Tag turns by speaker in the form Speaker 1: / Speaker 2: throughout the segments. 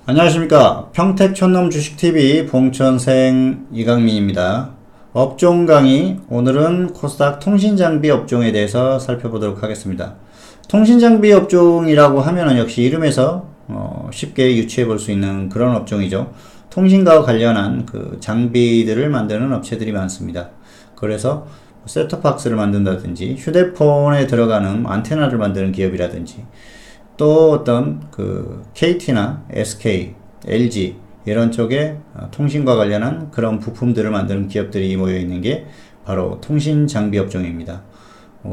Speaker 1: 안녕하십니까. 평택촌놈 주식TV 봉천생 이강민입니다. 업종 강의, 오늘은 코스닥 통신장비 업종에 대해서 살펴보도록 하겠습니다. 통신장비 업종이라고 하면은 역시 이름에서 쉽게 유추해 볼 수 있는 그런 업종이죠. 통신과 관련한 그 장비들을 만드는 업체들이 많습니다. 그래서 셋톱박스를 만든다든지 휴대폰에 들어가는 안테나를 만드는 기업이라든지 또 어떤 그 KT나 SK, LG 이런 쪽에 통신과 관련한 그런 부품들을 만드는 기업들이 모여 있는 게 바로 통신 장비 업종입니다.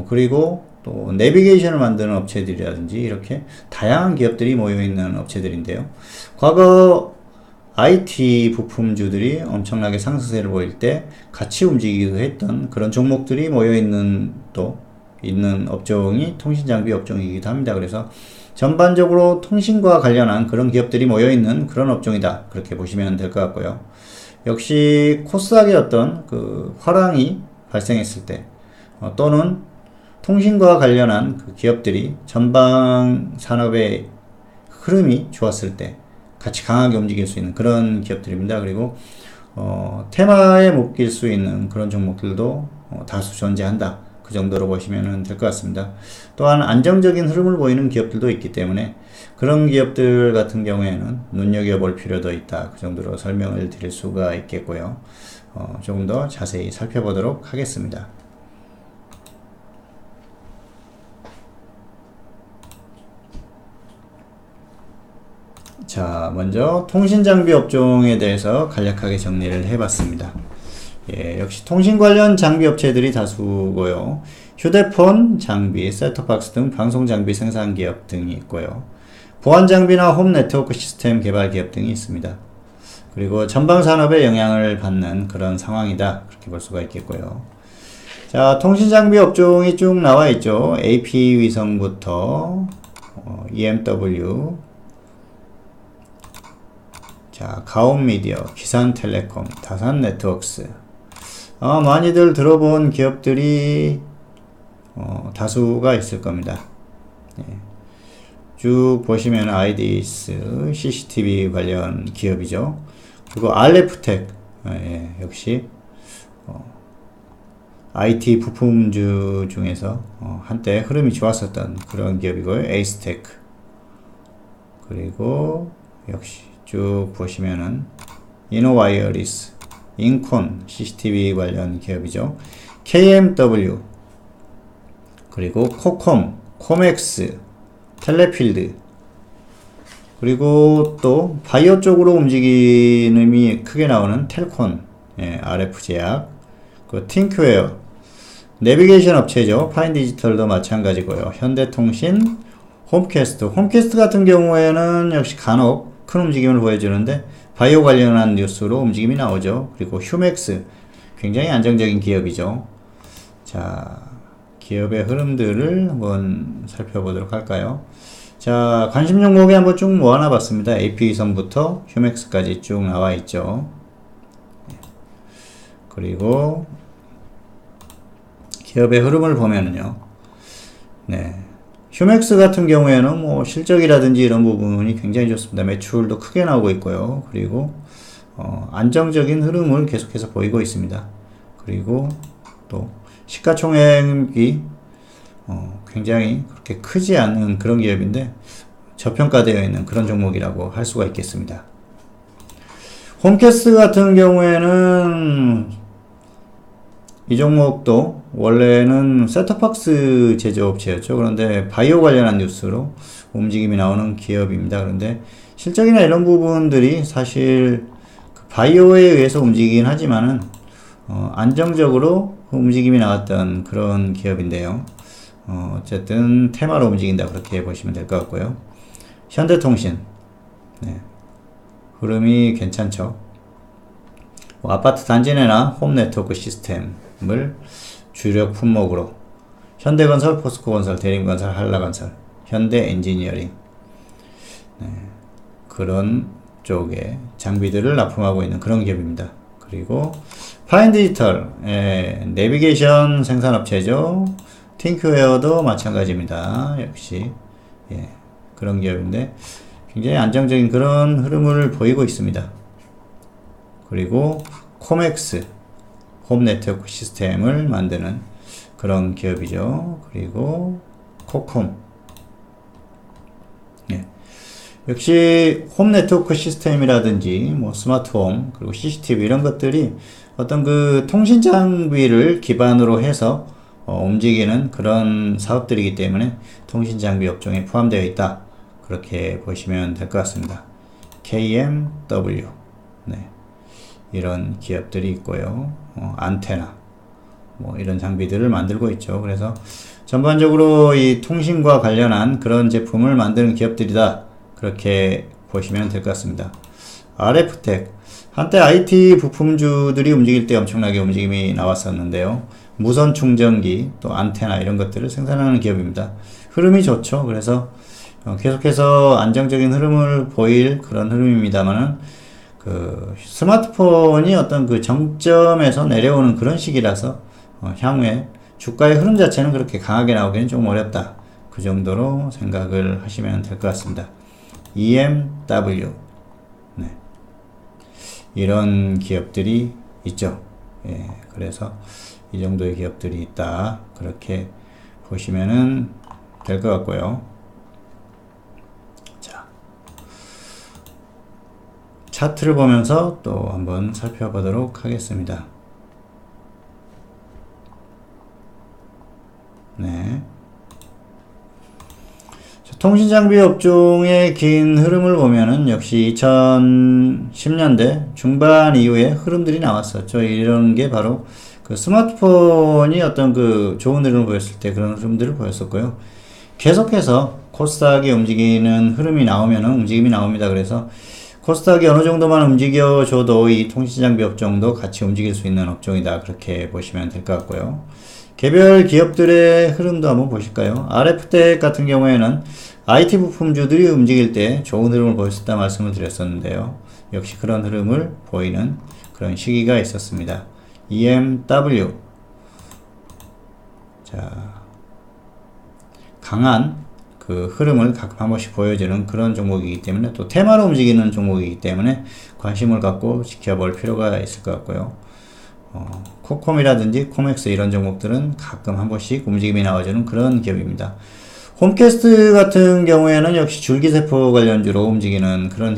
Speaker 1: 그리고 또 내비게이션을 만드는 업체들이라든지 이렇게 다양한 기업들이 모여 있는 업체들인데요. 과거 IT 부품주들이 엄청나게 상승세를 보일 때 같이 움직이기도 했던 그런 종목들이 모여 있는 업종이 통신장비 업종이기도 합니다. 그래서 전반적으로 통신과 관련한 그런 기업들이 모여있는 그런 업종이다. 그렇게 보시면 될 것 같고요. 역시 코스닥의 어떤 그 화랑이 발생했을 때, 또는 통신과 관련한 그 기업들이 전방 산업의 흐름이 좋았을 때 같이 강하게 움직일 수 있는 그런 기업들입니다. 그리고 테마에 묶일 수 있는 그런 종목들도 다수 존재한다. 그 정도로 보시면 될 것 같습니다. 또한 안정적인 흐름을 보이는 기업들도 있기 때문에 그런 기업들 같은 경우에는 눈여겨볼 필요도 있다. 그 정도로 설명을 드릴 수가 있겠고요. 조금 더 자세히 살펴보도록 하겠습니다. 자, 먼저 통신장비 업종에 대해서 간략하게 정리를 해봤습니다. 역시 통신 관련 장비 업체들이 다수고요. 휴대폰 장비, 셋톱박스 등 방송 장비 생산 기업 등이 있고요. 보안 장비나 홈 네트워크 시스템 개발 기업 등이 있습니다. 그리고 전방 산업에 영향을 받는 그런 상황이다. 그렇게 볼 수가 있겠고요. 자, 통신 장비 업종이 쭉 나와 있죠. AP 위성부터 EMW, 자, 가온미디어, 기산텔레콤, 다산네트워크스. 많이들 들어본 기업들이 다수가 있을 겁니다. 쭉 보시면 아이디스, CCTV 관련 기업이죠. 그리고 RF텍, 역시 IT 부품주 중에서 한때 흐름이 좋았었던 그런 기업이고요. 에이스테크, 그리고 역시 쭉 보시면은 이노와이어리스, 인콘, CCTV 관련 기업이죠. KMW, 그리고 코콤, 코맥스, 텔레필드, 그리고 또 바이오 쪽으로 움직임이 크게 나오는 텔콘, RF제약, 그 틴큐웨어, 내비게이션 업체죠. 파인디지털도 마찬가지고요. 현대통신, 홈캐스트 같은 경우에는 역시 간혹 큰 움직임을 보여주는데 바이오 관련한 뉴스로 움직임이 나오죠. 그리고 휴맥스, 굉장히 안정적인 기업이죠. 자, 기업의 흐름들을 한번 살펴보도록 할까요? 자, 관심 종목에 한번 쭉 모아놔 봤습니다. AP위성부터 휴맥스까지 쭉 나와 있죠. 그리고 기업의 흐름을 보면은요. 휴맥스 같은 경우에는 뭐 실적이라든지 이런 부분이 굉장히 좋습니다. 매출도 크게 나오고 있고요. 그리고 안정적인 흐름을 계속해서 보이고 있습니다. 그리고 또 시가총액이 굉장히 그렇게 크지 않은 그런 기업인데 저평가되어 있는 그런 종목이라고 할 수가 있겠습니다. 홈캐스트 같은 경우에는 이 종목도 원래는 셋톱박스 제조업체였죠. 그런데 바이오 관련한 뉴스로 움직임이 나오는 기업입니다. 그런데 실적이나 이런 부분들이 사실 바이오에 의해서 움직이긴 하지만은 안정적으로 움직임이 나왔던 그런 기업인데요. 어쨌든 테마로 움직인다, 그렇게 보시면 될 것 같고요. 현대통신, 흐름이 괜찮죠. 아파트 단지내나 홈 네트워크 시스템을 주력 품목으로 현대건설, 포스코건설, 대림건설, 한라건설, 현대엔지니어링, 그런 쪽에 장비들을 납품하고 있는 그런 기업입니다. 그리고 파인디지털, 내비게이션 생산업체죠. 틴큐웨어도 마찬가지입니다. 역시 그런 기업인데 굉장히 안정적인 그런 흐름을 보이고 있습니다. 그리고 코맥스, 홈 네트워크 시스템을 만드는 그런 기업이죠. 그리고 코콤. 예. 역시 홈 네트워크 시스템이라든지 뭐 스마트홈 그리고 CCTV 이런 것들이 어떤 그 통신 장비를 기반으로 해서 움직이는 그런 사업들이기 때문에 통신 장비 업종에 포함되어 있다. 그렇게 보시면 될 것 같습니다. KMW. 네. 이런 기업들이 있고요. 안테나. 뭐 이런 장비들을 만들고 있죠. 그래서 전반적으로 이 통신과 관련한 그런 제품을 만드는 기업들이다. 그렇게 보시면 될 것 같습니다. RF텍. 한때 IT 부품주들이 움직일 때 엄청나게 움직임이 나왔었는데요. 무선 충전기, 또 안테나 이런 것들을 생산하는 기업입니다. 흐름이 좋죠. 그래서 계속해서 안정적인 흐름을 보일 그런 흐름입니다만은 그 스마트폰이 어떤 그 정점에서 내려오는 그런 시기라서 향후에 주가의 흐름 자체는 그렇게 강하게 나오기는 좀 어렵다. 그 정도로 생각을 하시면 될 것 같습니다. EMW. 네. 이런 기업들이 있죠. 예, 그래서 이 정도의 기업들이 있다. 그렇게 보시면은 될 것 같고요. 자, 차트를 보면서 또 한번 살펴보도록 하겠습니다. 네. 통신장비 업종의 긴 흐름을 보면은 역시 2010년대 중반 이후에 흐름들이 나왔었죠. 이런 게 바로 그 스마트폰이 어떤 그 좋은 흐름을 보였을 때 그런 흐름들을 보였었고요. 계속해서 코스닥이 움직이는 흐름이 나오면은 움직임이 나옵니다. 그래서 코스닥이 어느 정도만 움직여줘도 이 통신장비 업종도 같이 움직일 수 있는 업종이다. 그렇게 보시면 될 것 같고요. 개별 기업들의 흐름도 한번 보실까요? RF텍 같은 경우에는 IT 부품주들이 움직일 때 좋은 흐름을 보였었다 말씀을 드렸었는데요. 역시 그런 흐름을 보이는 그런 시기가 있었습니다. EMW. 자, 강한 그 흐름을 가끔 한 번씩 보여주는 그런 종목이기 때문에 또 테마로 움직이는 종목이기 때문에 관심을 갖고 지켜볼 필요가 있을 것 같고요. 코콤이라든지 코맥스 이런 종목들은 가끔 한 번씩 움직임이 나와주는 그런 기업입니다. 홈캐스트 같은 경우에는 역시 줄기세포 관련주로 움직이는 그런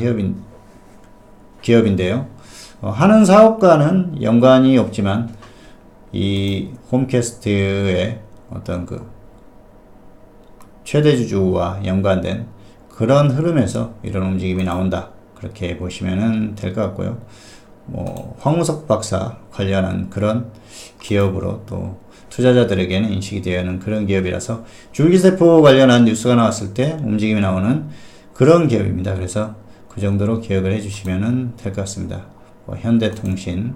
Speaker 1: 기업인데요. 하는 사업과는 연관이 없지만 이 홈캐스트의 어떤 그 최대주주와 연관된 그런 흐름에서 이런 움직임이 나온다. 그렇게 보시면 될 것 같고요. 뭐 황우석 박사 관련한 그런 기업으로 또 투자자들에게는 인식이 되어 있는 그런 기업이라서 줄기세포 관련한 뉴스가 나왔을 때 움직임이 나오는 그런 기업입니다. 그래서 그 정도로 기억을 해주시면 될 것 같습니다. 뭐 현대통신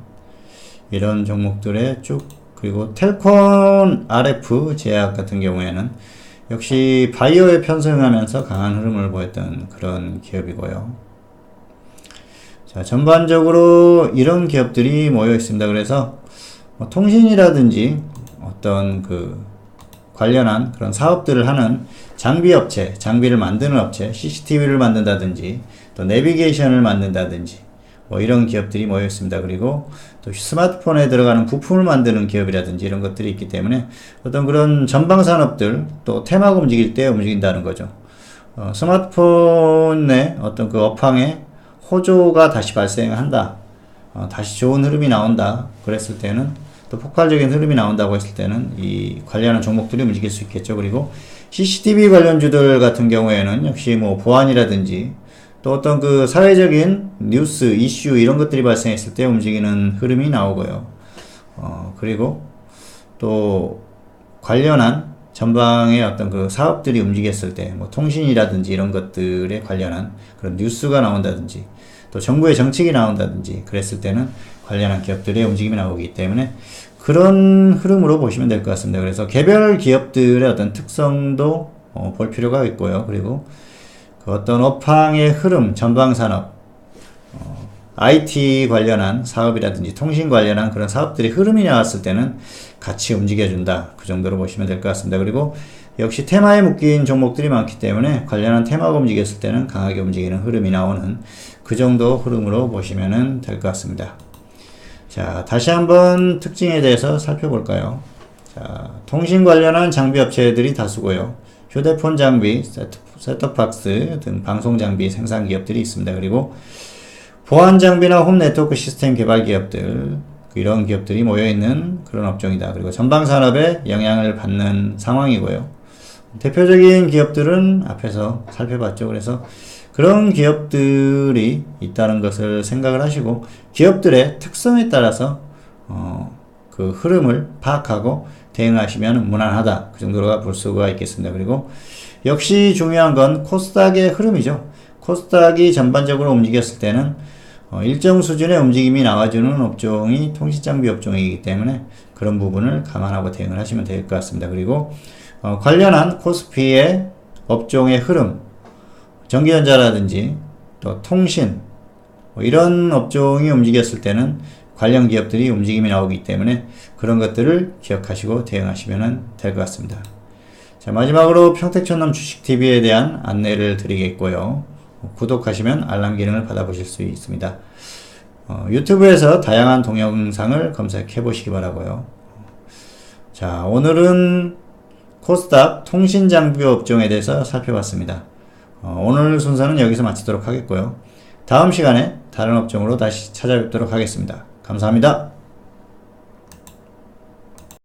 Speaker 1: 이런 종목들의 쭉 그리고 텔콘 RF 제약 같은 경우에는 역시 바이오에 편승하면서 강한 흐름을 보였던 그런 기업이고요. 자, 전반적으로 이런 기업들이 모여 있습니다. 그래서 뭐 통신이라든지 어떤 그 관련한 그런 사업들을 하는 장비 업체, 장비를 만드는 업체, CCTV를 만든다든지 또 내비게이션을 만든다든지 뭐 이런 기업들이 모여 있습니다. 그리고 또 스마트폰에 들어가는 부품을 만드는 기업이라든지 이런 것들이 있기 때문에 어떤 그런 전방 산업들 또 테마가 움직일 때 움직인다는 거죠. 스마트폰의 어떤 그 업황에 호조가 다시 발생한다. 다시 좋은 흐름이 나온다. 그랬을 때는 또 폭발적인 흐름이 나온다고 했을 때는 이 관련한 종목들이 움직일 수 있겠죠. 그리고 CCTV 관련주들 같은 경우에는 역시 뭐 보안이라든지 또 어떤 그 사회적인 뉴스, 이슈 이런 것들이 발생했을 때 움직이는 흐름이 나오고요. 그리고 또 관련한 전방의 어떤 그 사업들이 움직였을 때 뭐 통신이라든지 이런 것들에 관련한 그런 뉴스가 나온다든지 또 정부의 정책이 나온다든지 그랬을 때는 관련한 기업들의 움직임이 나오기 때문에 그런 흐름으로 보시면 될 것 같습니다. 그래서 개별 기업들의 어떤 특성도 볼 필요가 있고요. 그리고 그 어떤 업황의 흐름, 전방산업, IT 관련한 사업이라든지 통신 관련한 그런 사업들이 흐름이 나왔을 때는 같이 움직여준다. 그 정도로 보시면 될 것 같습니다. 그리고 역시 테마에 묶인 종목들이 많기 때문에 관련한 테마가 움직였을 때는 강하게 움직이는 흐름이 나오는 그 정도 흐름으로 보시면 될 것 같습니다. 자, 다시 한번 특징에 대해서 살펴볼까요? 자, 통신 관련한 장비 업체들이 다수고요. 휴대폰 장비, 셋톱박스 등 방송 장비 생산 기업들이 있습니다. 그리고 보안 장비나 홈 네트워크 시스템 개발 기업들, 이런 기업들이 모여있는 그런 업종이다. 그리고 전방 산업에 영향을 받는 상황이고요. 대표적인 기업들은 앞에서 살펴봤죠. 그래서 그런 기업들이 있다는 것을 생각을 하시고 기업들의 특성에 따라서 그 흐름을 파악하고 대응하시면 무난하다. 그 정도로가 볼 수가 있겠습니다. 그리고 역시 중요한 건 코스닥의 흐름이죠. 코스닥이 전반적으로 움직였을 때는 일정 수준의 움직임이 나와주는 업종이 통신장비 업종이기 때문에 그런 부분을 감안하고 대응을 하시면 될 것 같습니다. 그리고 관련한 코스피의 업종의 흐름, 전기전자라든지 또 통신 이런 업종이 움직였을 때는 관련 기업들이 움직임이 나오기 때문에 그런 것들을 기억하시고 대응하시면 될 것 같습니다. 자, 마지막으로 평택촌놈 주식TV에 대한 안내를 드리겠고요. 구독하시면 알람 기능을 받아보실 수 있습니다. 유튜브에서 다양한 동영상을 검색해 보시기 바라고요. 자, 오늘은 코스닥 통신장비 업종에 대해서 살펴봤습니다. 오늘 순서는 여기서 마치도록 하겠고요. 다음 시간에 다른 업종으로 다시 찾아뵙도록 하겠습니다. 감사합니다.